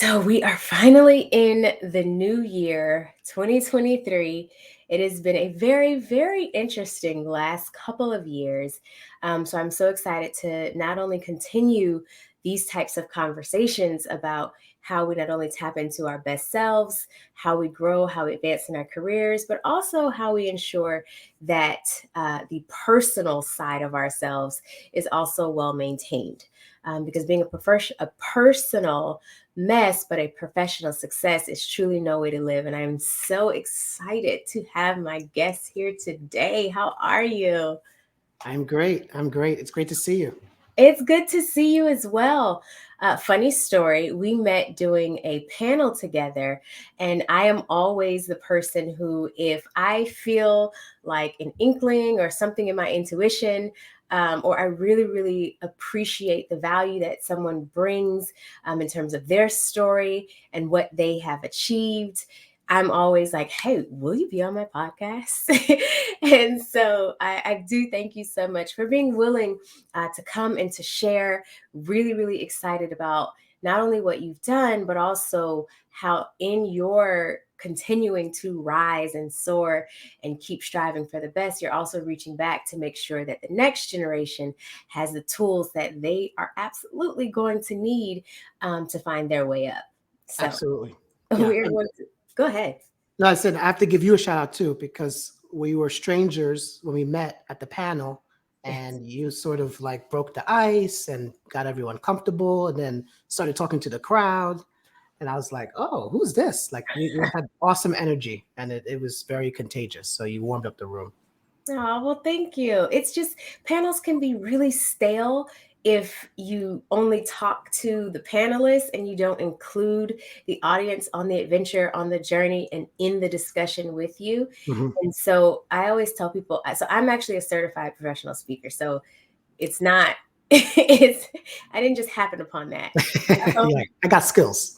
So we are finally in the new year, 2023. It has been a very, very interesting last couple of years. So I'm so excited to not only continue these types of conversations about how we not only tap into our best selves, how we grow, how we advance in our careers, but also how we ensure that the personal side of ourselves is also well maintained. Because being a personal mess, but a professional success is truly no way to live. And I'm so excited to have my guests here today. How are you? I'm great. I'm great. It's great to see you. It's good to see you as well. Funny story, we met doing a panel together, and I am always the person who, if I feel like an inkling or something in my intuition, or I really, really appreciate the value that someone brings in terms of their story and what they have achieved. I'm always like, hey, will you be on my podcast? And so I do thank you so much for being willing to come and to share. Really, really excited about not only what you've done, but also how in your continuing to rise and soar and keep striving for the best, you're also reaching back to make sure that the next generation has the tools that they are absolutely going to need to find their way up. So Absolutely. Yeah. we're going to go ahead. No, I said I have to give you a shout out too because we were strangers when we met at the panel, Yes. and you sort of like broke the ice and got everyone comfortable, and then started talking to the crowd. And I was like, "Oh, who's this?" Like you had awesome energy, and it was very contagious. So you warmed up the room. Oh, well, thank you. It's just panels can be really stale if you only talk to the panelists and you don't include the audience on the adventure, on the journey, and in the discussion with you. Hmm. And so I always tell people, so I'm actually a certified professional speaker. So it's not, it's, I didn't just happen upon that. Yeah, I got skills.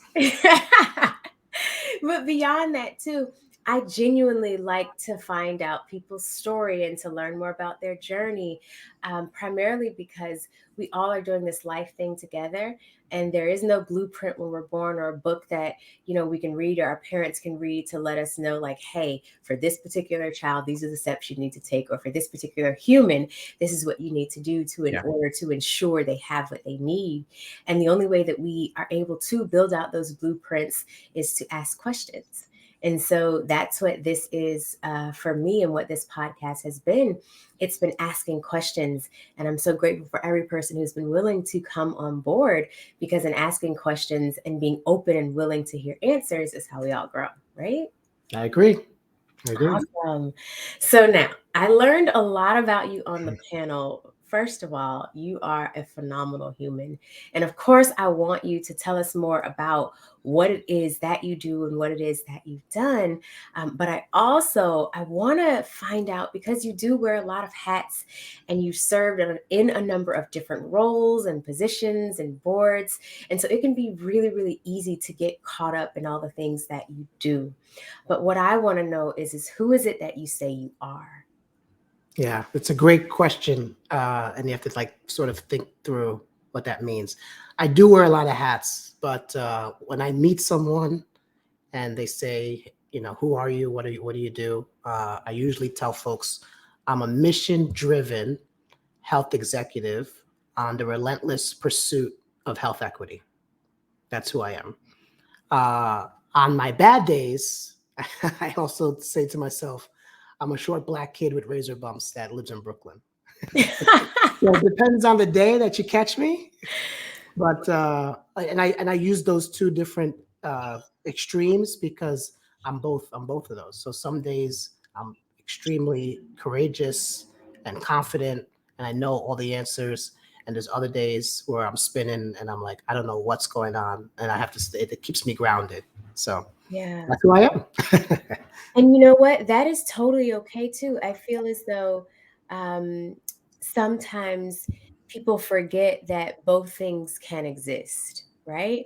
But beyond that too, I genuinely like to find out people's story and to learn more about their journey, primarily because we all are doing this life thing together, and there is no blueprint when we're born or a book that we can read or our parents can read to let us know, like, hey, for this particular child, these are the steps you need to take, or for this particular human, this is what you need to do to in Yeah. order to ensure they have what they need. And the only way that we are able to build out those blueprints is to ask questions. And so that's what this is for me, and what this podcast has been. It's been asking questions. And I'm so grateful for every person who's been willing to come on board, because in asking questions and being open and willing to hear answers is how we all grow, right? I agree. I agree. Awesome. So now I learned a lot about you on the panel. First of all, you are a phenomenal human. And of course, I want you to tell us more about what it is that you do and what it is that you've done. But I want to find out, because you do wear a lot of hats and you served in a number of different roles and positions and boards. And so it can be really, really easy to get caught up in all the things that you do. But what I want to know is who is it that you say you are? Yeah, it's a great question, and you have to like sort of think through what that means. I do wear a lot of hats, but when I meet someone and they say, who are you? What do you? What do you do? I usually tell folks I'm a mission-driven health executive on the relentless pursuit of health equity. That's who I am. On my bad days, I also say to myself, I'm a short black kid with razor bumps that lives in Brooklyn. So it depends on the day that you catch me, but and I use those two different extremes because I'm both of those. So some days I'm extremely courageous and confident, and I know all the answers. And there's other days where I'm spinning and I'm like, I don't know what's going on, and I have to stay. It keeps me grounded. So Yeah. that's who I am. And you know what? That is totally okay too. I feel as though um, sometimes people forget that both things can exist, right?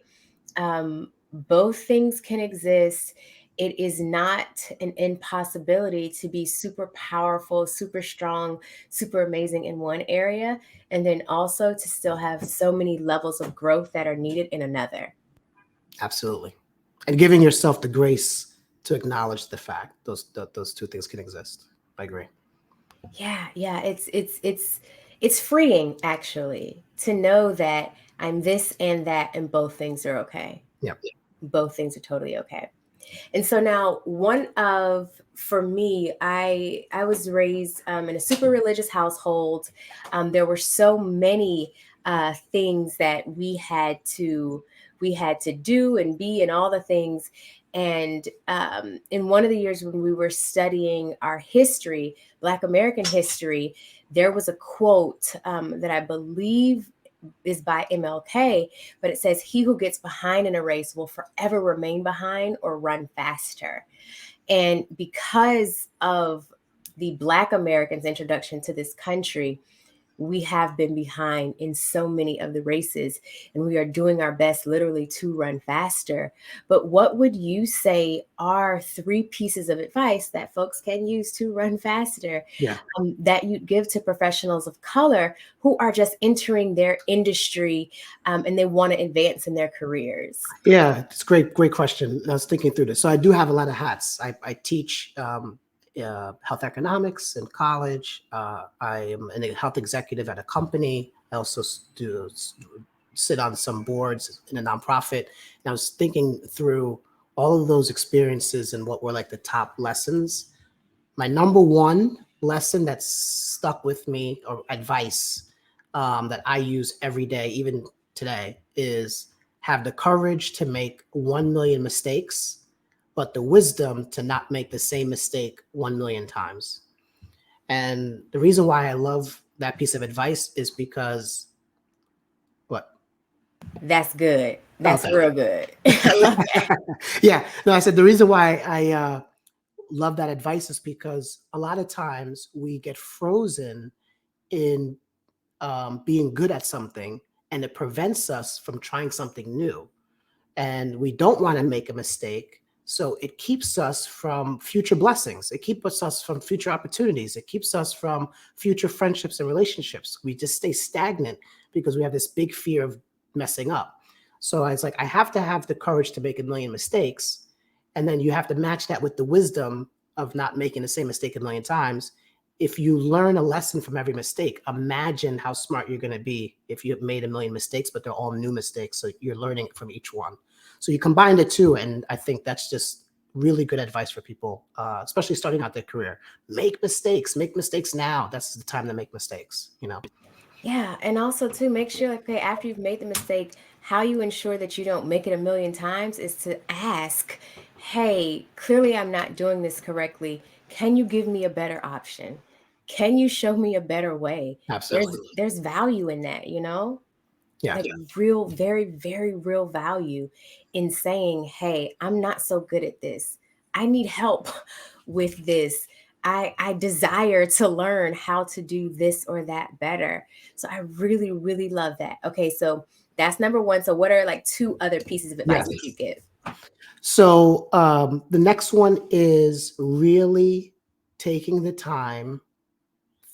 Both things can exist. It is not an impossibility to be super powerful, super strong, super amazing in one area, and then also to still have so many levels of growth that are needed in another. Absolutely. And giving yourself the grace to acknowledge the fact those two things can exist. I agree. Yeah, yeah, it's freeing actually to know that I'm this and that and both things are okay. Yeah. Both things are totally okay. And so now one of for me, I was raised in a super religious household. There were so many things that we had to do and be and all the things. And in one of the years when we were studying our history, Black American history, there was a quote that I believe is by MLK, but it says, "He who gets behind in a race will forever remain behind or run faster." And because of the Black Americans' introduction to this country, we have been behind in so many of the races, and we are doing our best literally to run faster. But what would you say are three pieces of advice that folks can use to run faster, Yeah. that you'd give to professionals of color who are just entering their industry, and they want to advance in their careers? Yeah, it's a great question. I was thinking through this. So I do have a lot of hats. I teach health economics in college. I am a health executive at a company. I also sit on some boards in a nonprofit. And I was thinking through all of those experiences and what were like the top lessons. My number one lesson that's stuck with me, or advice that I use every day, even today, is have the courage to make 1 million mistakes, but the wisdom to not make the same mistake 1 million times. And the reason why I love that piece of advice is because what? That's good. Oh, That's thank real good. I love that. you. Yeah, no, I said the reason why I love that advice is because a lot of times we get frozen in being good at something, and it prevents us from trying something new. And we don't want to make a mistake. So it keeps us from future blessings. It keeps us from future opportunities. It keeps us from future friendships and relationships. We just stay stagnant because we have this big fear of messing up. So it's like, I have to have the courage to make a million mistakes. And then you have to match that with the wisdom of not making the same mistake a million times. If you learn a lesson from every mistake, imagine how smart you're going to be if you have made a million mistakes, but they're all new mistakes. So you're learning from each one. So you combine the two, and I think that's just really good advice for people, especially starting out their career. Make mistakes now. That's the time to make mistakes. Yeah, and also too, make sure, like, okay, after you've made the mistake, how you ensure that you don't make it a million times is to ask, "Hey, clearly I'm not doing this correctly. Can you give me a better option? Can you show me a better way?" Absolutely. There's value in that, you know? Yeah. Like real, very, very real value in saying, "Hey, I'm not so good at this. I need help with this. I desire to learn how to do this or that better." So I really, really love that. Okay, so that's number one. So what are like two other pieces of advice Yes. that you give? So the next one is really taking the time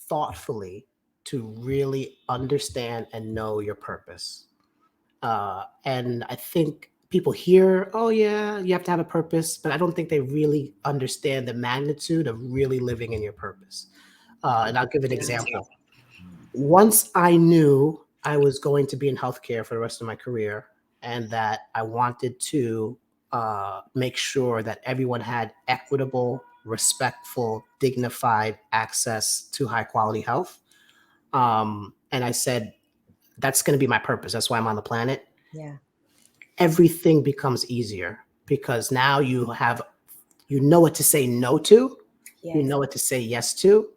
thoughtfully to really understand and know your purpose. And I think people hear, oh, yeah, you have to have a purpose, but I don't think they really understand the magnitude of really living in your purpose. And I'll give an example. Once I knew I was going to be in healthcare for the rest of my career, and that I wanted to make sure that everyone had equitable, respectful, dignified access to high quality health. And I said, that's going to be my purpose. That's why I'm on the planet. Yeah. Everything becomes easier because now you know what to say no to, you Yes. know what to say yes to.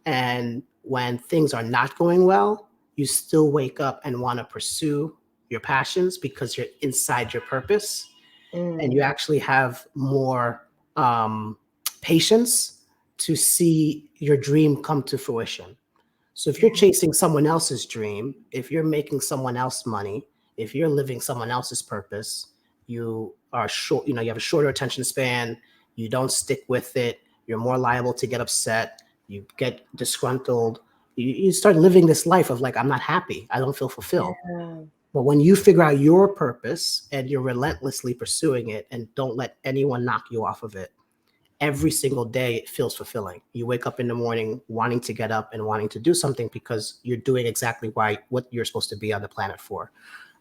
And when things are not going well, you still wake up and want to pursue your passions because you're inside your purpose, and you Mm, actually have more patience to see your dream come to fruition. So if you're yeah. chasing someone else's dream, if you're making someone else money, if you're living someone else's purpose, you are short, you have a shorter attention span, you don't stick with it, you're more liable to get upset, you get disgruntled, you start living this life of like, I'm not happy, I don't feel fulfilled. Yeah. But when you figure out your purpose and you're relentlessly pursuing it and don't let anyone knock you off of it, every single day it feels fulfilling. You wake up in the morning wanting to get up and wanting to do something because you're doing exactly what you're supposed to be on the planet for.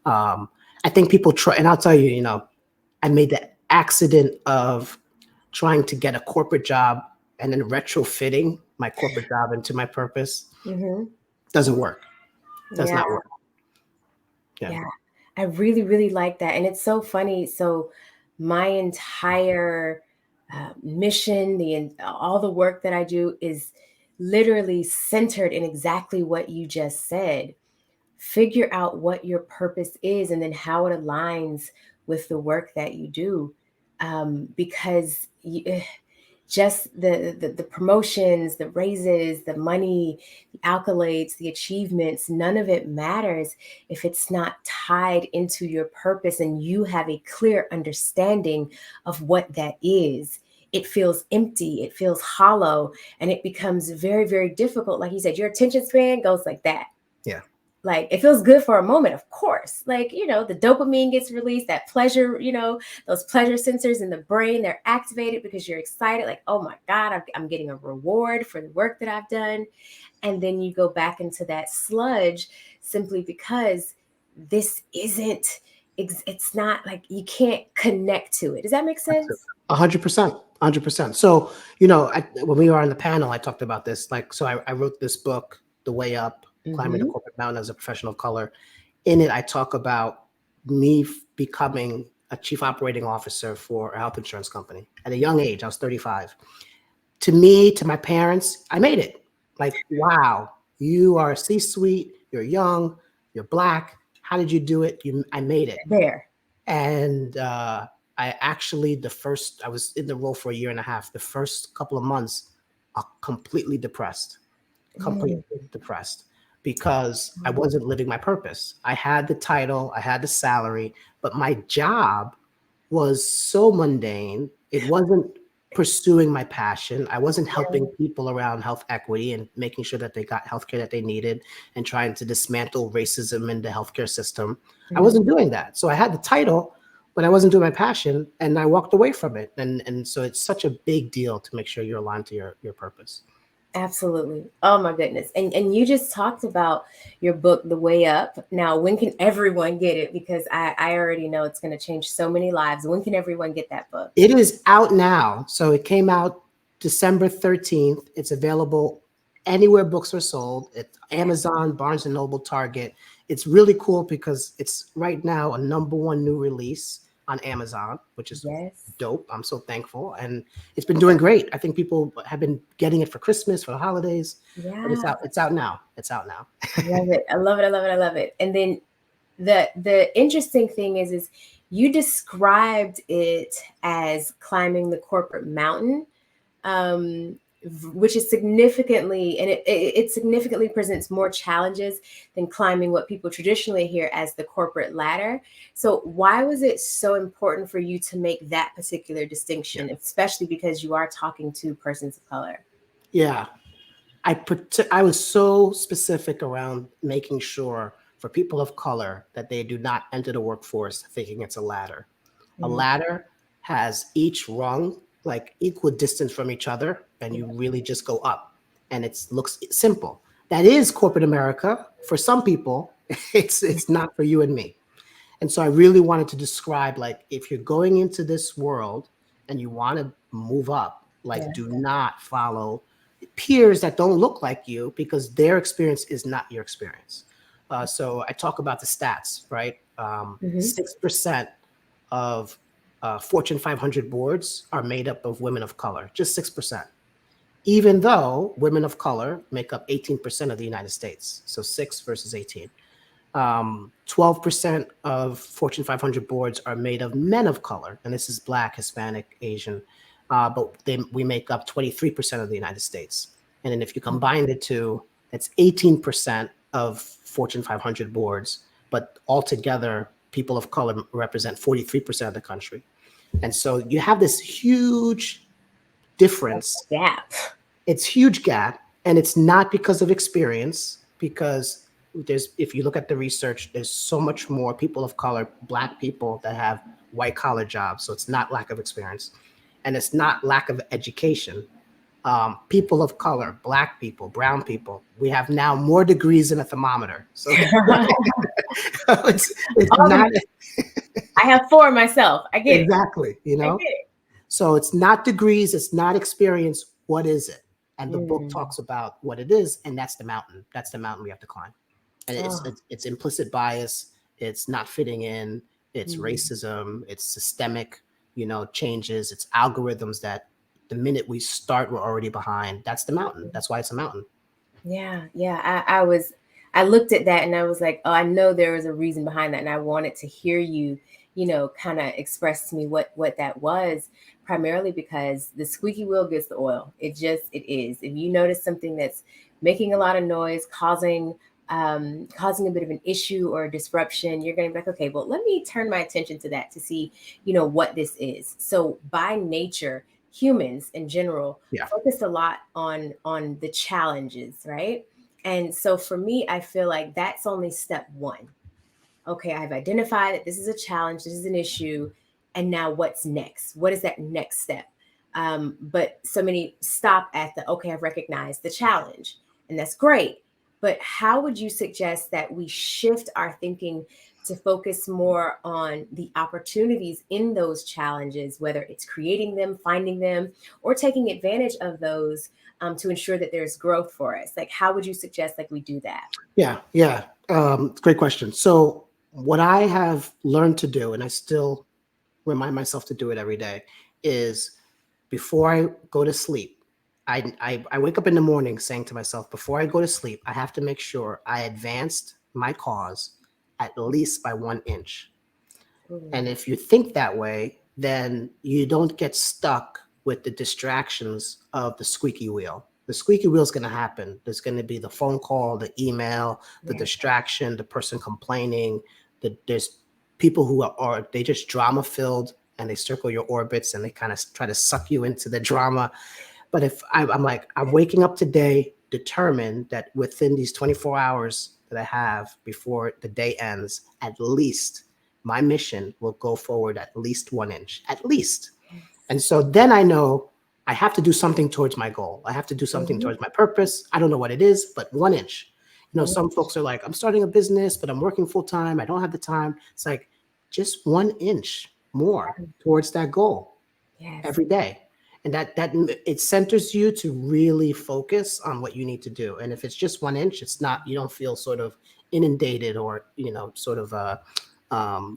Um, I think people try, and I'll tell you, I made the accident of trying to get a corporate job and then retrofitting my corporate job into my purpose. Mm-hmm. Doesn't work. Does Yeah. not work. Yeah. Yeah. I really, really like that. And it's so funny. So my entire mission, all the work that I do is literally centered in exactly what you just said. Figure out what your purpose is and then how it aligns with the work that you do. Because just the promotions, the raises, the money, the accolades, the achievements, none of it matters if it's not tied into your purpose and you have a clear understanding of what that is. It feels empty, it feels hollow, and it becomes very, very difficult. Like you said, your attention span goes like that. Yeah. Like it feels good for a moment, of course. Like, the dopamine gets released, that pleasure, those pleasure sensors in the brain, they're activated because you're excited. Like, oh my God, I'm getting a reward for the work that I've done. And then you go back into that sludge simply because this isn't, it's not like you can't connect to it. Does that make sense? 100%. 100%. So, when we were on the panel, I talked about this. Like, so I wrote this book, The Way Up, Climbing the Mm-hmm. Corporate Mountain as a Professional of Color. In it, I talk about me becoming a chief operating officer for a health insurance company at a young age. I was 35. To me, to my parents, I made it. Like, wow, you are C-suite, you're young, you're Black. How did you do it? I made it. There. And I actually, I was in the role for a year and a half. The first couple of months, completely depressed, Mm-hmm. completely depressed because I wasn't living my purpose. I had the title, I had the salary, but my job was so mundane. It wasn't pursuing my passion. I wasn't helping people around health equity and making sure that they got healthcare that they needed and trying to dismantle racism in the healthcare system. I Mm-hmm. wasn't doing that. So I had the title, but I wasn't doing my passion and I walked away from it. And so it's such a big deal to make sure you're aligned to your purpose. Absolutely. Oh my goodness. And you just talked about your book, The Way Up. Now, when can everyone get it? Because I already know it's going to change so many lives. When can everyone get that book? It is out now. So it came out December 13th. It's available anywhere books are sold. It's Amazon, Barnes and Noble, Target. It's really cool because it's right now a #1 new release on Amazon, which is Yes. dope. I'm so thankful. And it's been doing great. I think people have been getting it for Christmas, for the holidays, but Yeah. it's out now. It's out now. I love it. I love it. I love it. I love it. And then the interesting thing is you described it as climbing the corporate mountain, um, which is significantly, and it significantly presents more challenges than climbing what people traditionally hear as the corporate ladder. So why was it so important for you to make that particular Yeah. distinction, especially because you are talking to persons of color? Yeah. I was so specific around making sure for people of color that they do not enter the workforce thinking it's a ladder. A Mm, ladder has each rung like equal distance from each other, and you really just go up, and it looks simple. That is corporate America. For some people, it's not for you and me. And so I really wanted to describe like if you're going into this world and you want to move up, like yeah. do not follow peers that don't look like you because their experience is not your experience. So I talk about the stats, right? Hmm. 6% of Fortune 500 boards are made up of women of color, just 6%. Even though women of color make up 18% of the United States, so 6 versus 18. 12% of Fortune 500 boards are made of men of color, and this is Black, Hispanic, Asian, but we make up 23% of the United States. And then if you combine the two, that's 18% of Fortune 500 boards, but altogether, people of color represent 43% of the country. And so you have this huge difference. Gap. It's huge gap, and it's not because of experience, because there's, if you look at the research, there's so much more people of color, black people that have white collar jobs. So it's not lack of experience, and it's not lack of education. People of color, black people, brown people, we have now more degrees than a thermometer. So it's All not the I have four myself. I get it. exactly, I get it. so it's not degrees, it's not experience. What is it? And the book Mm. talks about what it is, and that's the mountain. That's the mountain we have to climb. And Oh. it's implicit bias, it's not fitting in, it's Mm. racism, it's systemic, changes, it's algorithms that the minute we start, we're already behind. That's the mountain. That's why it's a mountain. Yeah, yeah. I looked at that and I was like, oh, I know there was a reason behind that. And I wanted to hear you, kind of express to me what that was, primarily because the squeaky wheel gets the oil. It is. If you notice something that's making a lot of noise, causing a bit of an issue or a disruption, you're gonna be like, okay, well, let me turn my attention to that to see, what this is. So by nature, humans in general Yeah. focus a lot on the challenges, right? And so for me, I feel like that's only step one. Okay, I've identified that this is a challenge, this is an issue, and now what's next? What is that next step? But so many stop at the, okay, I've recognized the challenge, and that's great. But how would you suggest that we shift our thinking to focus more on the opportunities in those challenges, whether it's creating them, finding them, or taking advantage of those, to ensure that there's growth for us? Like, how would you suggest like we do that? Yeah, yeah. Great question. So what I have learned to do, and I still remind myself to do it every day, is before I go to sleep, I wake up in the morning saying to myself, before I go to sleep, I have to make sure I advanced my cause at least by 1 inch. And Ooh, if you think that way, then you don't get stuck with the distractions of the squeaky wheel. The squeaky wheel is going to happen. There's going to be the phone call, the email, the yeah. distraction, the person complaining. There's people who are they just drama filled, and they circle your orbits and they kind of try to suck you into the drama. But if I'm like, I'm waking up today determined that within these 24 hours that I have before the day ends, at least my mission will go forward at least 1 inch, at least. And Yes. so then I know I have to do something towards my goal. I have to do something Mhm. towards my purpose. I don't know what it is, but 1 inch. One Some folks are like, I'm starting a business, but I'm working full time. I don't have the time. It's like just 1 inch more towards that goal Yes. every day. And that it centers you to really focus on what you need to do. And if it's just 1 inch, it's not, you don't feel sort of inundated or sort of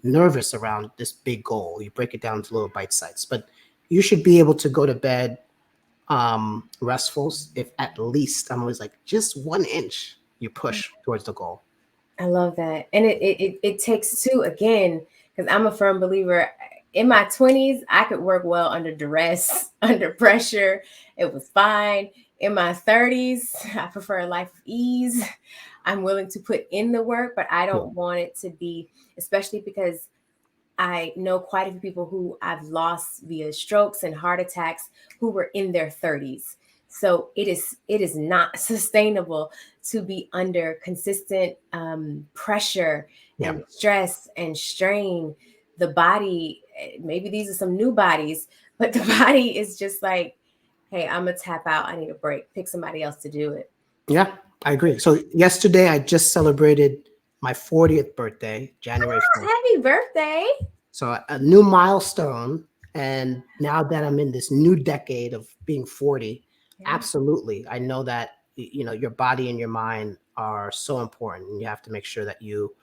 nervous around this big goal. You break it down to little bite sizes, but you should be able to go to bed restful if at least, I'm always like, just 1 inch you push towards the goal. I love that. And it takes two again, because I'm a firm believer. In my 20s, I could work well under duress, under pressure. It was fine. In my 30s, I prefer a life of ease. I'm willing to put in the work, but I Yeah. don't want it to be, especially because I know quite a few people who I've lost via strokes and heart attacks who were in their 30s. So it is not sustainable to be under consistent pressure Yeah. and stress and strain. The body, maybe these are some new bodies, but the body is just like, hey, I'm gonna tap out. I need a break. Pick somebody else to do it. Yeah, I agree. So yesterday I just celebrated my 40th birthday, January 1st. Happy birthday! So a new milestone. And now that I'm in this new decade of being 40, Yeah. absolutely. I know that, your body and your mind are so important, and you have to make sure that you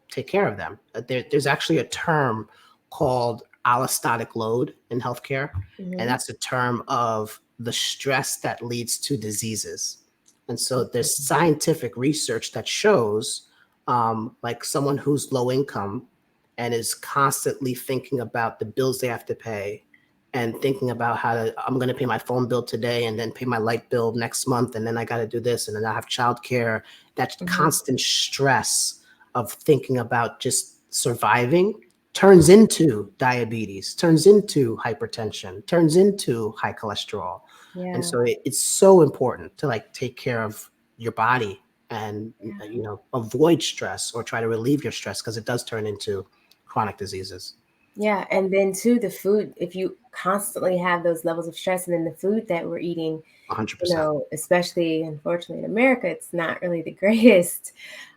take care of them. There's actually a term called allostatic load in healthcare, and Hmm. that's a term of the stress that leads to diseases. And so there's scientific research that shows, like someone who's low income and is constantly thinking about the bills they have to pay, and thinking about I'm going to pay my phone bill today and then pay my light bill next month. And then I got to do this. And then I have childcare. That Hmm. constant stress of thinking about just surviving turns into diabetes, turns into hypertension, turns into high cholesterol. And Yeah. so it's so important to like take care of your body and Yeah. avoid stress or try to relieve your stress, because it does turn into chronic diseases. Yeah, and then too the food, if you constantly have those levels of stress, and then the food that we're eating, 100%. especially unfortunately in America, it's not really the greatest.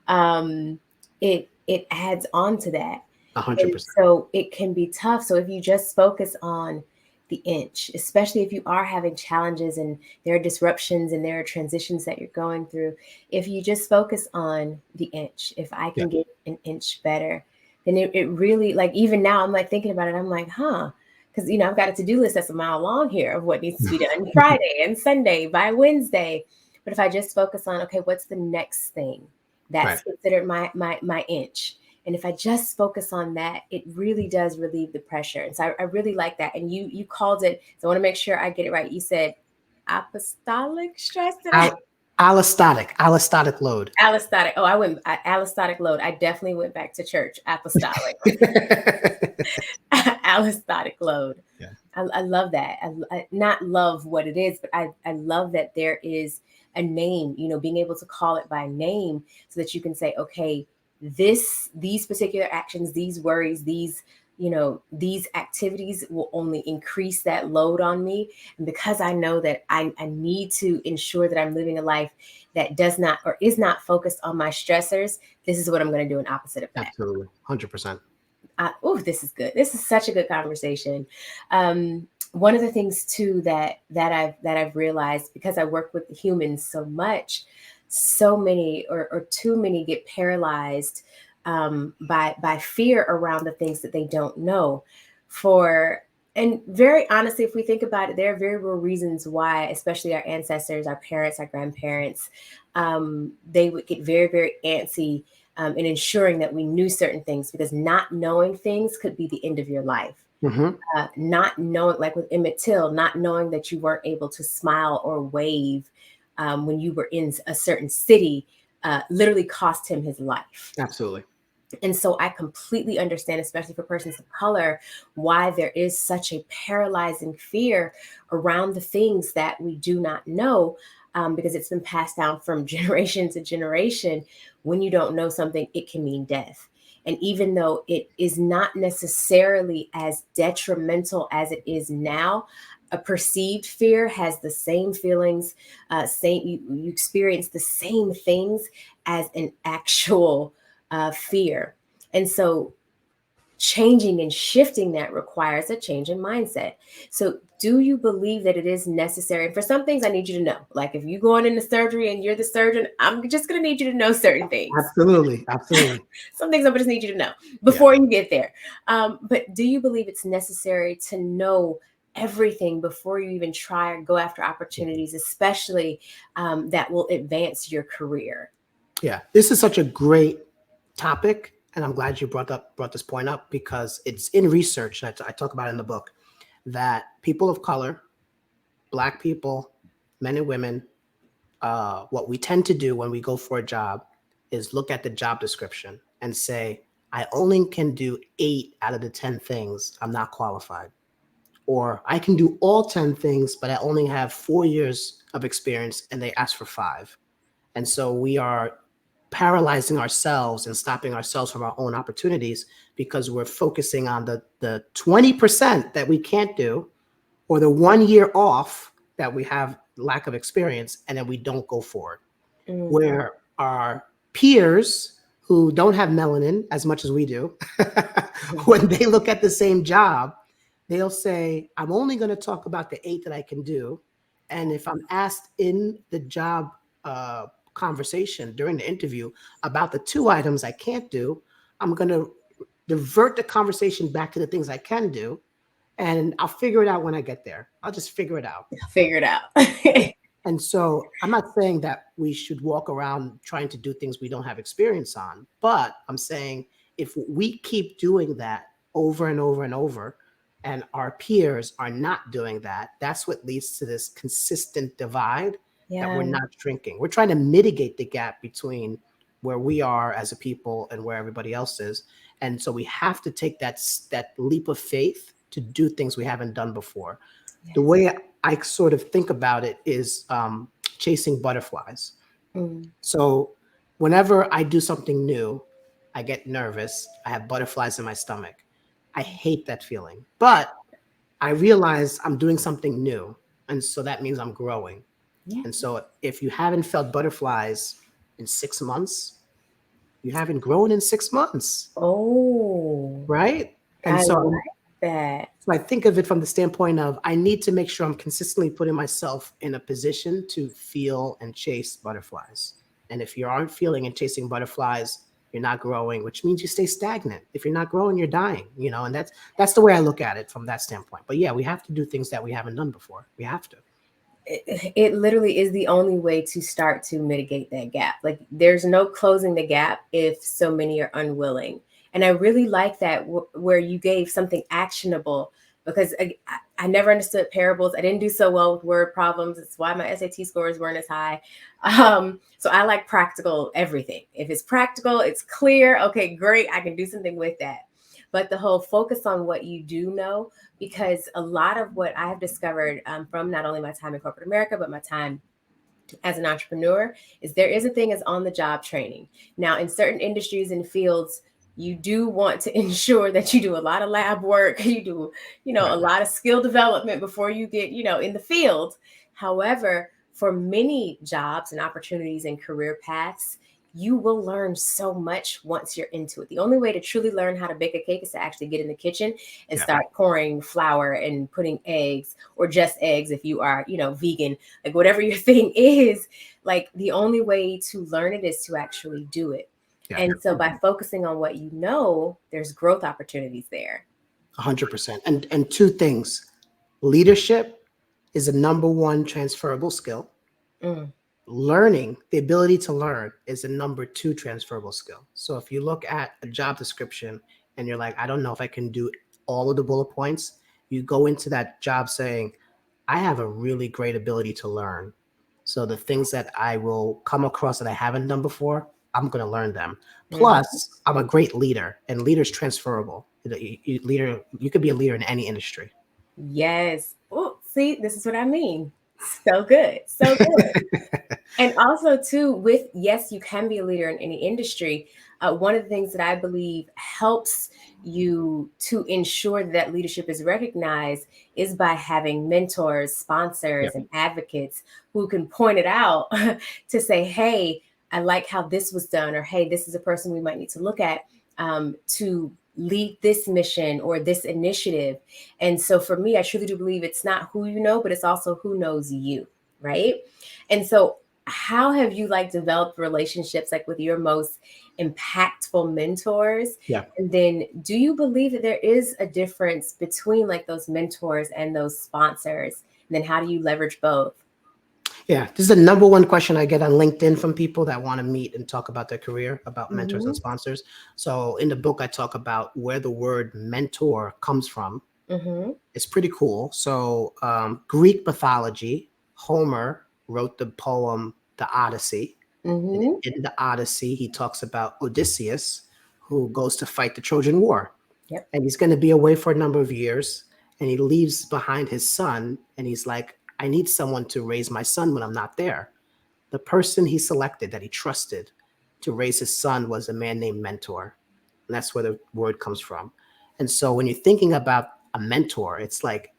Um, it adds on to that. And 100%. so it can be tough. So if you just focus on the inch, especially if you are having challenges and there are disruptions and there are transitions that you're going through, if you just focus on the inch, if I Yeah. can get an inch better, then it really, like, even now I'm like thinking about it, I'm like, huh. Because I've got a to-do list that's a mile long here of what needs to be done Friday and Sunday by Wednesday. But if I just focus on, okay, what's the next thing Right. that's considered my inch, and if I just focus on that, it really does relieve the pressure. And so I really like that. And you called it, so I want to make sure I get it right. You said apostolic stress. Did I? Al- allostatic load. Allostatic. Oh, allostatic load. I definitely went back to church. Apostolic. Allostatic load. Yeah. I love that. I not love what it is, but I love that there is a name, being able to call it by name so that you can say, okay, these particular actions, these worries, these activities will only increase that load on me. And because I know that I need to ensure that I'm living a life that does not or is not focused on my stressors, this is what I'm going to do in opposite of that. Absolutely. 100%. Oh, this is good. This is such a good conversation. One of the things too that I've realized, because I work with humans so much, so many or too many get paralyzed by fear around the things that they don't know. For and very honestly, if we think about it, there are very real reasons why, especially our ancestors, our parents, our grandparents, they would get very, very antsy in ensuring that we knew certain things, because not knowing things could be the end of your life. Hmm. Not knowing, like with Emmett Till, not knowing that you weren't able to smile or wave when you were in a certain city, literally cost him his life. Absolutely. And so I completely understand, especially for persons of color, why there is such a paralyzing fear around the things that we do not know, because it's been passed down from generation to generation. When you don't know something, it can mean death. And even though it is not necessarily as detrimental as it is now, a perceived fear has the same feelings, same you experience the same things as an actual fear. And so changing and shifting that requires a change in mindset. So, do you believe that it is necessary? And for some things, I need you to know. Like if you're going into surgery and you're the surgeon, I'm just going to need you to know certain things. Absolutely. Absolutely. Some things I just need you to know Yeah. before you get there. But do you believe it's necessary to know everything before you even try or go after opportunities, especially that will advance your career? Yeah. This is such a great topic, and I'm glad you brought this point up, because it's in research, and I talk about it in the book, that people of color, Black people, men and women, what we tend to do when we go for a job is look at the job description and say, I only can do 8 out of the 10 things. I'm not qualified. Or I can do all 10 things, but I only have 4 years of experience, and they ask for 5. And so we are paralyzing ourselves and stopping ourselves from our own opportunities, because we're focusing on the 20% that we can't do, or the 1 year off that we have lack of experience, and then we don't go forward. Mm. Where our peers who don't have melanin as much as we do, when they look at the same job, they'll say, I'm only going to talk about the 8 that I can do. And if I'm asked in the job conversation during the interview about the 2 items I can't do, I'm going to divert the conversation back to the things I can do, and I'll figure it out when I get there. I'll just figure it out. Figure it out. And so I'm not saying that we should walk around trying to do things we don't have experience on, but I'm saying if we keep doing that over and over and over, and our peers are not doing that, that's what leads to this consistent divide that we're Yeah. not shrinking. We're trying to mitigate the gap between where we are as a people and where everybody else is. And so we have to take that leap of faith to do things we haven't done before. The Yes. way I sort of think about it is chasing butterflies. Mm. So Whenever I do something new, I get nervous. I have butterflies in my stomach. I hate that feeling. But I realize I'm doing something new. And so that means I'm growing. Yeah. And so if you haven't felt butterflies in 6 months, you haven't grown in 6 months, Oh, right? And I like so that. So I think of it from the standpoint of I need to make sure I'm consistently putting myself in a position to feel and chase butterflies. And if you aren't feeling and chasing butterflies, you're not growing, which means you stay stagnant. If you're not growing, you're dying, and that's the way I look at it from that standpoint. But yeah, we have to do things that we haven't done before. We have to. It literally is the only way to start to mitigate that gap. Like there's no closing the gap if so many are unwilling. And I really like that where you gave something actionable because I never understood parables. I didn't do so well with word problems. It's why my SAT scores weren't as high. So I like practical everything. If it's practical, it's clear. Okay, great. I can do something with that. But the whole focus on what you do know, because a lot of what I have discovered from not only my time in corporate America, but my time as an entrepreneur, is there is a thing as on the job training. Now, in certain industries and fields, you do want to ensure that you do a lot of lab work, you do, a Right. lot of skill development before you get, in the field. However, for many jobs and opportunities and career paths, you will learn so much once you're into it. The only way to truly learn how to bake a cake is to actually get in the kitchen and Yeah. start pouring flour and putting eggs, or just eggs if you are, vegan, like whatever your thing is. Like the only way to learn it is to actually do it. Yeah. And so by focusing on what you know, there's growth opportunities there. 100%. And two things. Leadership is a number one transferable skill. Mm, Learning, the ability to learn, is a number two transferable skill. So if you look at a job description and you're like, I don't know if I can do all of the bullet points, you go into that job saying, I have a really great ability to learn. So the things that I will come across that I haven't done before, I'm going to learn them. mhm. Plus, I'm a great leader, and leader's transferable. You could be a leader in any industry. Yes. Oh, see, this is what I mean. So good. So good. And also, too, with yes, you can be a leader in any industry. One of the things that I believe helps you to ensure that leadership is recognized is by having mentors, Yeah. sponsors, and advocates who can point it out to say, hey, I like how this was done, or hey, this is a person we might need to look at to lead this mission or this initiative. And so for me, I truly do believe it's not who you know, but it's also who knows you, right? And so how have you like developed relationships like with your most impactful mentors? Yeah. And then do you believe that there is a difference between like those mentors and those sponsors? And then how do you leverage both? Yeah, this is the number one question I get on LinkedIn from people that want to meet and talk about their career, about mentors and Mm-hmm. sponsors. So in the book, I talk about where the word mentor comes from. Mm-hmm. It's pretty cool. So Greek mythology, Homer wrote the poem The Odyssey. And Mm-hmm. in the Odyssey, he talks about Odysseus, who goes to fight the Trojan War. Yep. And he's going to be away for a number of years. And he leaves behind his son. And he's like, I need someone to raise my son when I'm not there. The person he selected that he trusted to raise his son was a man named Mentor. And that's where the word comes from. And so when you're thinking about a mentor, it's like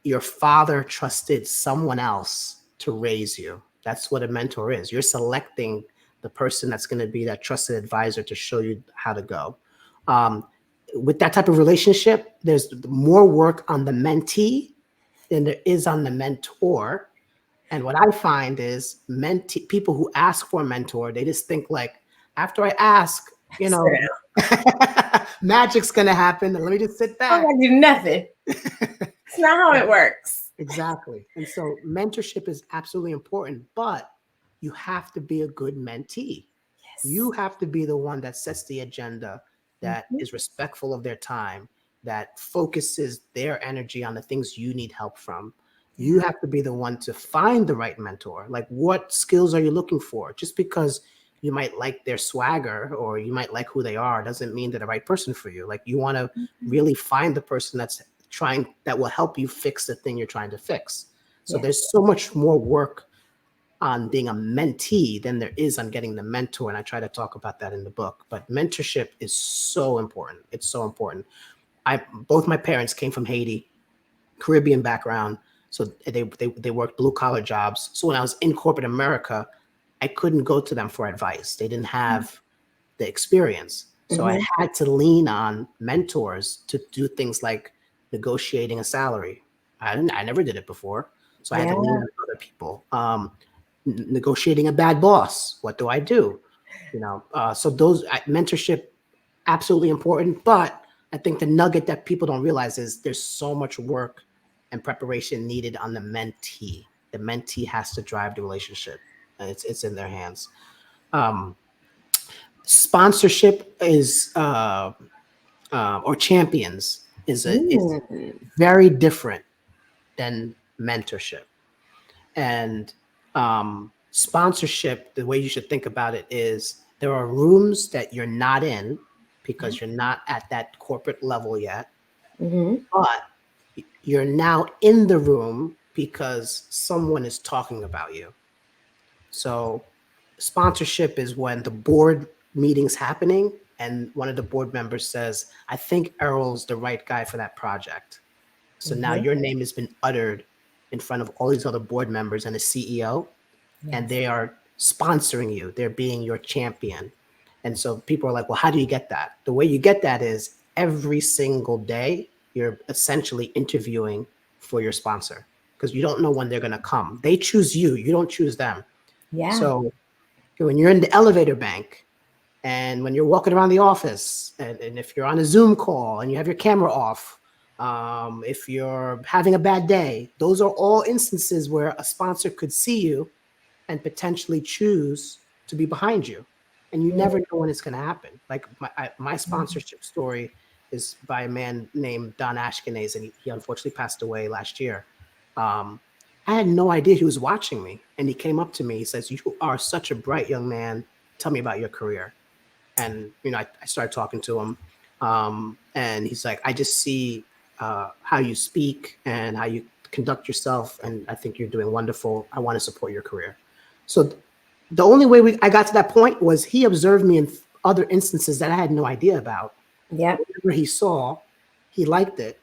your father trusted someone else to raise you. That's what a mentor is. You're selecting the person that's going to be that trusted advisor to show you how to go. Um, with that type of relationship, there's more work on the mentee than there is on the mentor. And what I find is people who ask for a mentor, they just think like, after I ask, you Sit know, down. magic's gonna happen. And let me just sit I'm back. gonna do nothing. It's not how it works. Exactly. And so mentorship is absolutely important, but you have to be a good mentee. You Yes. have to be the one that sets the agenda, that Mhm. is respectful of their time, that focuses their energy on the things you need help from. You Yeah. have to be the one to find the right mentor. Like, what skills are you looking for? Just because you might like their swagger or you might like who they are doesn't mean they're the right person for you. Like, you want to Mhm. really find the person that will help you fix the thing you're trying to fix. So Yes. there's so much more work on being a mentee than there is on getting the mentor. And I try to talk about that in the book. But mentorship is so important. It's so important. I both my parents came from Haiti, Caribbean background. So they worked blue collar jobs. So when I was in corporate America, I couldn't go to them for advice. They didn't have the experience. So I Hmm. had to lean on mentors to do things like negotiating a salary. I never did it before. So I had to lean Yeah. on other people. Negotiating a bad boss. What do I do? So those mentorship, absolutely important. But I think the nugget that people don't realize is there's so much work and preparation needed on the mentee. The mentee has to drive the relationship, and it's in their hands. Um, Sponsorship is or champions is Mm. very different than mentorship. And sponsorship, the way you should think about it is there are rooms that you're not in because you're not at that corporate level yet, Hmm. but you're now in the room because someone is talking about you. So sponsorship is when the board meeting's happening and one of the board members says, I think Errol's the right guy for that project. So now Hmm. your name has been uttered in front of all these other board members and the CEO, and Yes. they are sponsoring you. They're being your champion. And so people are like, well, how do you get that? The way you get that is every single day, you're essentially interviewing for your sponsor because you don't know when they're going to come. They choose you, you don't choose them. Yeah. So when you're in the elevator bank and when you're walking around the office and if you're on a Zoom call and you have your camera off, if you're having a bad day, those are all instances where a sponsor could see you and potentially choose to be behind you. And you never know when it's going to happen. Like my Mhm. sponsorship story is by a man named Don Ashkenaz, and he unfortunately passed away last year. Um, I had no idea he was watching me. And he came up to me. He says, you are such a bright young man. Tell me about your career. And, I started talking to him. And he's like, I just see how you speak and how you conduct yourself. And I think you're doing wonderful. I want to support your career. So the only way I got to that point was he observed me in other instances that I had no idea about. Yep. Whatever he saw, he liked it,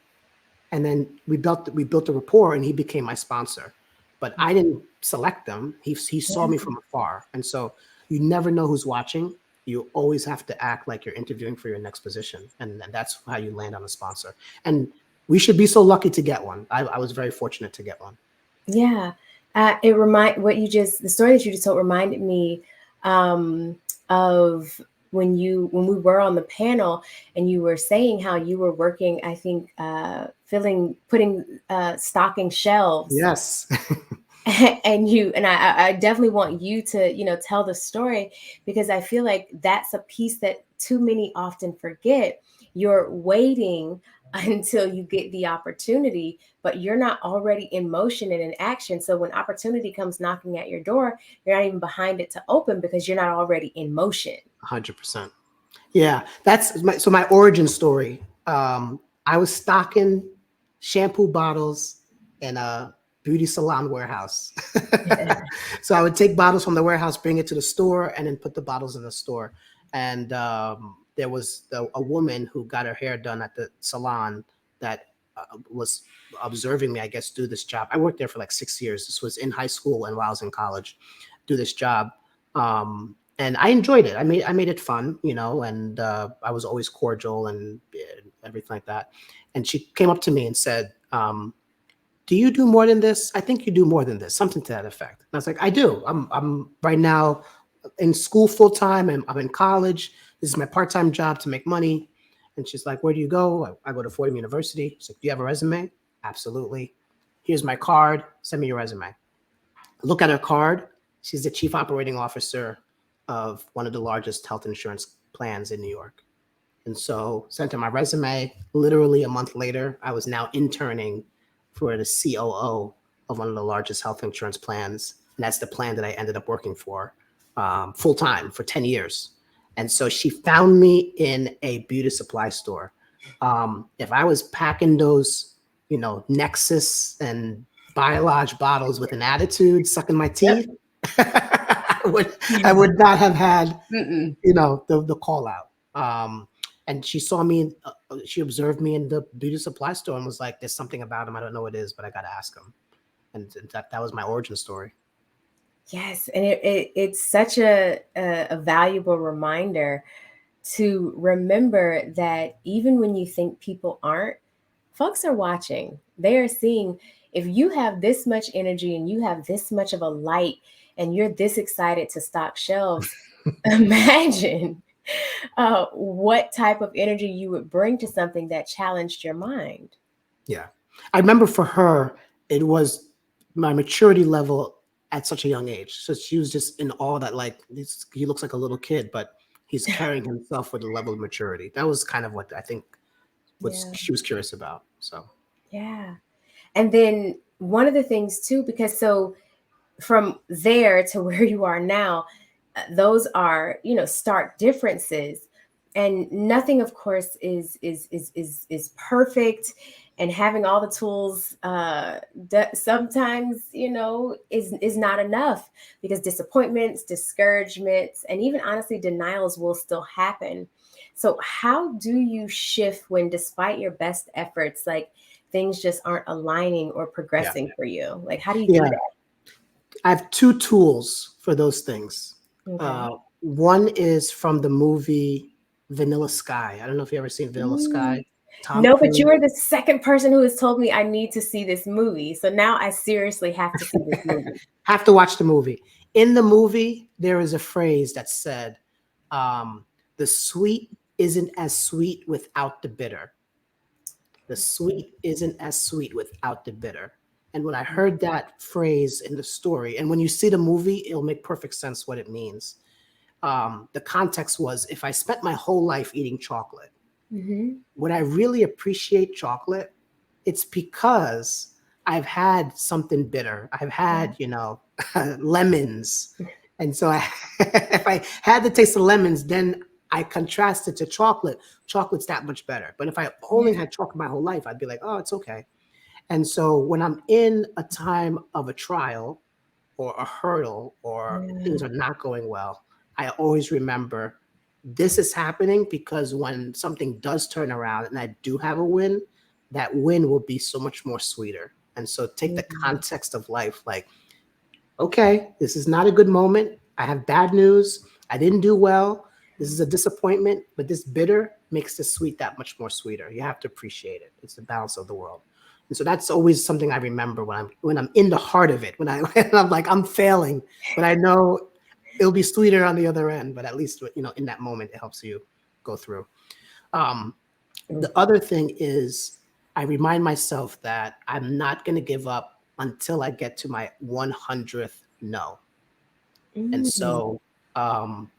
and then we built a rapport, and he became my sponsor. But I didn't select them. He saw Yeah. me from afar, and so you never know who's watching. You always have to act like you're interviewing for your next position, and that's how you land on a sponsor. And we should be so lucky to get one. I was very fortunate to get one. Yeah. The story that you just told reminded me um, of when we were on the panel and you were saying how you were working, I think, putting, stocking shelves. Yes. And I definitely want you to, tell the story because I feel like that's a piece that too many often forget. You're waiting until you get the opportunity, but you're not already in motion and in action. So when opportunity comes knocking at your door, you're not even behind it to open because you're not already in motion. 100%. Yeah, that's my origin story. I was stocking shampoo bottles in a beauty salon warehouse. So I would take bottles from the warehouse, bring it to the store, and then put the bottles in the store. And there was a woman who got her hair done at the salon that was observing me, I guess, do this job. I worked there for like 6 years. This was in high school and while I was in college, do this job. And I enjoyed it. I made it fun, and I was always cordial and everything like that. And she came up to me and said, "Do you do more than this? I think you do more than this." Something to that effect. And I was like, "I do. I'm right now in school full time, and I'm in college. This is my part time job to make money." And she's like, "Where do you go?" I go to Fordham University. She's like, "Do you have a resume?" Absolutely. Here's my card. Send me your resume. Look at her card. She's the chief operating officer of one of the largest health insurance plans in New York. And so sent her my resume. Literally a month later, I was now interning for the COO of one of the largest health insurance plans. And that's the plan that I ended up working for full time for 10 years. And so she found me in a beauty supply store. If I was packing those, Nexus and Biolage bottles with an attitude, sucking my Yep. teeth, I would I Yeah. would not have had, Mm-mm. the call out. And she saw me, she observed me in the beauty supply store and was like, "There's something about him. I don't know what it is, but I got to ask him." And that was my origin story. Yes, and it's such a valuable reminder to remember that even when you think people aren't, folks are watching. They are seeing if you have this much energy and you have this much of a light and you're this excited to stock shelves, imagine what type of energy you would bring to something that challenged your mind. Yeah. I remember for her, it was my maturity level at such a young age. So she was just in awe that, like, he looks like a little kid, but he's carrying himself with a level of maturity. That was kind of what I think what Yeah, she was curious about. So yeah. And then one of the things too, because so from there to where you are now, those are stark differences, and nothing of course is perfect, and having all the tools sometimes is not enough, because disappointments, discouragements, and even honestly denials will still happen. So how do you shift when, despite your best efforts, like things just aren't aligning or yeah. progressing for you? Like, how do you do Yeah. I have two tools for those things. that? Uh, Okay. one is from the movie Vanilla Sky. I don't know if you ever seen Vanilla Mm. Sky. Tom No, but you Cruise. are the second person who has told me I need to see this movie. So now I seriously have to see this movie. Have to watch the movie. In the movie, there is a phrase that said, um, "The sweet isn't as sweet without the bitter. The sweet isn't as sweet without the bitter." And when I heard that phrase in the story, and when you see the movie, it'll make perfect sense what it means. The context was, if I spent my whole life eating chocolate, Mm-hmm. would I really appreciate chocolate? It's because I've had something bitter. I've Yeah. had, lemons. And so if I had the taste of lemons, then I contrast it to chocolate. Chocolate's that much better. But if I only Yeah. had chocolate my whole life, I'd be like, oh, it's okay. And so when I'm in a time of a trial or a hurdle or things Yeah. are not going well, I always remember this is happening because when something does turn around and I do have a win, that win will be so much more sweeter. And so take the Mhm. context of life like, okay, this is not a good moment. I have bad news. I didn't do well. This is a disappointment, but this bitter makes the sweet that much more sweeter. You have to appreciate it. It's the balance of the world. And so that's always something I remember when I'm in the heart of it, when I when I'm like I'm failing, but I know it'll be sweeter on the other end, but at least in that moment it helps you go through. Um, the other thing is I remind myself that I'm not going to give up until I get to my 100th no. And Mm. so um,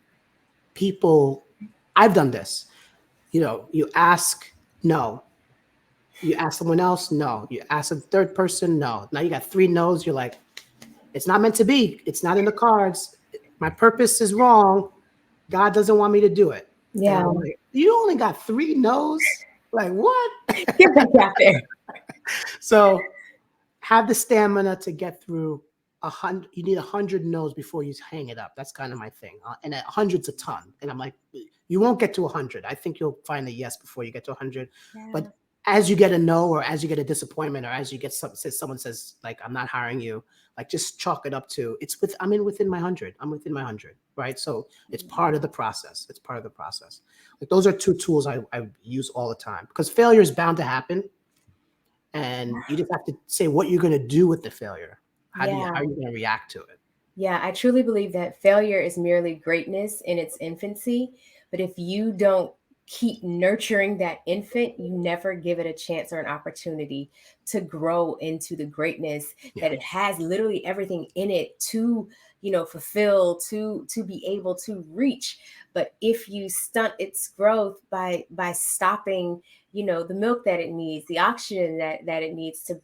people, I've done this. You ask no, you ask someone else no, you ask a third person no. Now you got three no's. You're like, it's not meant to be. It's not in the cards. My purpose is wrong. God doesn't want me to do it. And Yeah. I'm like, you only got three no's? Like, what? Get back out there. So have the stamina to get through 100. You need 100 no's before you hang it up. That's kind of my thing. And 100's a ton. And I'm like, you won't get to 100. I think you'll find a yes before you get to 100. But Yeah. as you get a no, or as you get a disappointment, or as you get someone says like, I'm not hiring you, like just chalk it up to I'm in within my 100. I'm within my 100, right? So it's part of the process. It's part of the process. Like those are two tools I use all the time, because failure is bound to happen, and you just have to say what you're going to do with the failure. How Yeah. are you going to react to it? Yeah, I truly believe that failure is merely greatness in its infancy. But if you don't keep nurturing that infant, you never give it a chance or an opportunity to grow into the greatness Yeah, that it has literally everything in it to, fulfill, to be able to reach. But if you stunt its growth by stopping, the milk that it needs, the oxygen that it needs to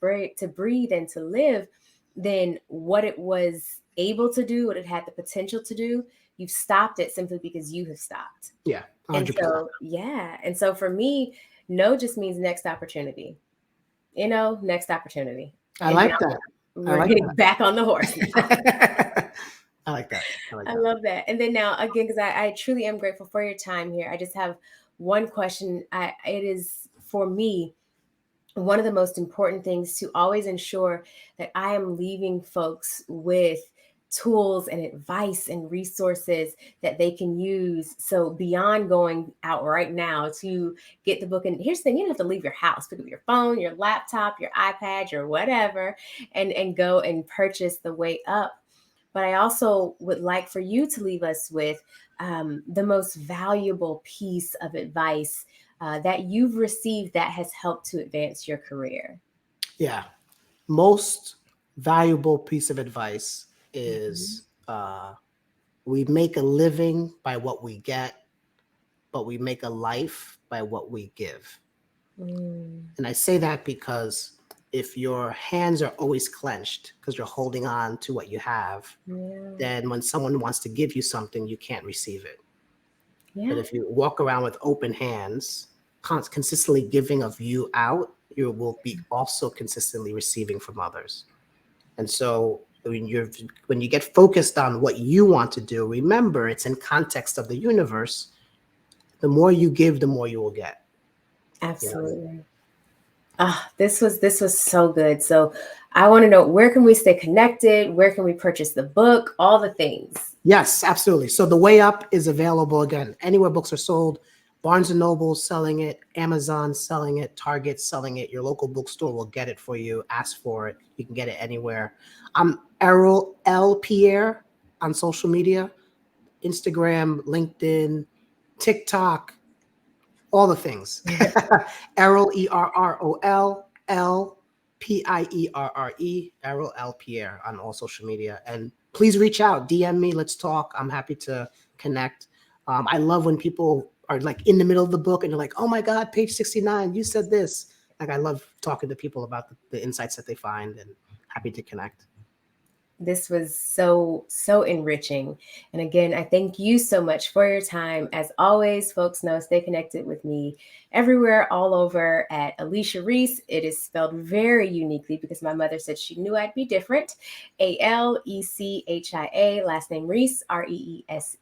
breathe and to live, then what it was able to do, what it had the potential to do, you've stopped it simply because you have stopped. yeah, And 100%. so, yeah. And so for me, no just means next opportunity, next opportunity. I And like now that. I we're like getting back on the horse now. that. I like that. I like I that. love that. And then now again, because I truly am grateful for your time here. I just have one question. It is for me one of the most important things to always ensure that I am leaving folks with tools and advice and resources that they can use. So beyond going out right now to get the book, and here's the thing, you don't have to leave your house. Pick up your phone, your laptop, your iPad, your whatever, and go and purchase The Way Up. But I also would like for you to leave us with the most valuable piece of advice that you've received that has helped to advance your career. Yeah. Most valuable piece of advice Mhm. is we make a living by what we get, but we make a life by what we give. Mm, And I say that because if your hands are always clenched because you're holding on to what you have, yeah. then when someone wants to give you something, you can't receive it. But Yeah. if you walk around with open hands, consistently giving of you out, you will be also consistently receiving from others. And so when you get focused on what you want to do, remember it's in context of the universe. The more you give, the more you will get. You know what I mean? Absolutely. Ah, this was so good. So I want to know, where can we stay connected? Where can we purchase the book? All the things. Yes, absolutely. So The Way Up is available again anywhere books are sold. Barnes and Noble selling it, Amazon selling it, Target selling it. Your local bookstore will get it for you. Ask for it. You can get it anywhere. I'm Errol L.Pierre on social media, Instagram, LinkedIn, TikTok, all the things. Errol, Errol, L.Pierre, Errol L.Pierre on all social media. And please reach out, DM me, let's talk. I'm happy to connect. I love when people are like in the middle of the book and you're like, oh my God, page 69, you said this. Like, I love talking to people about the insights that they find, and happy to connect. This was so enriching. And again, I thank you so much for your time. As always, folks know, stay connected with me everywhere, all over at Alechia Reese. It is spelled very uniquely because my mother said she knew I'd be different. Alechia, last name Reese, Reese.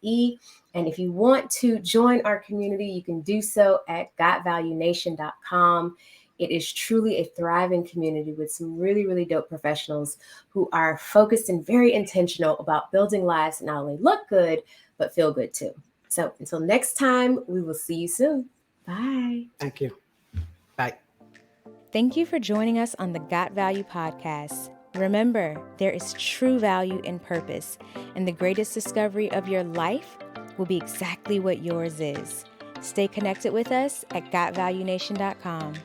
And if you want to join our community, you can do so at gotvaluenation.com. It is truly a thriving community with some really, really dope professionals who are focused and very intentional about building lives that not only look good, but feel good too. So until next time, we will see you soon. Bye. Thank you. Bye. Thank you for joining us on the Got Value podcast. Remember, there is true value in purpose, and the greatest discovery of your life will be exactly what yours is. Stay connected with us at gotvaluenation.com.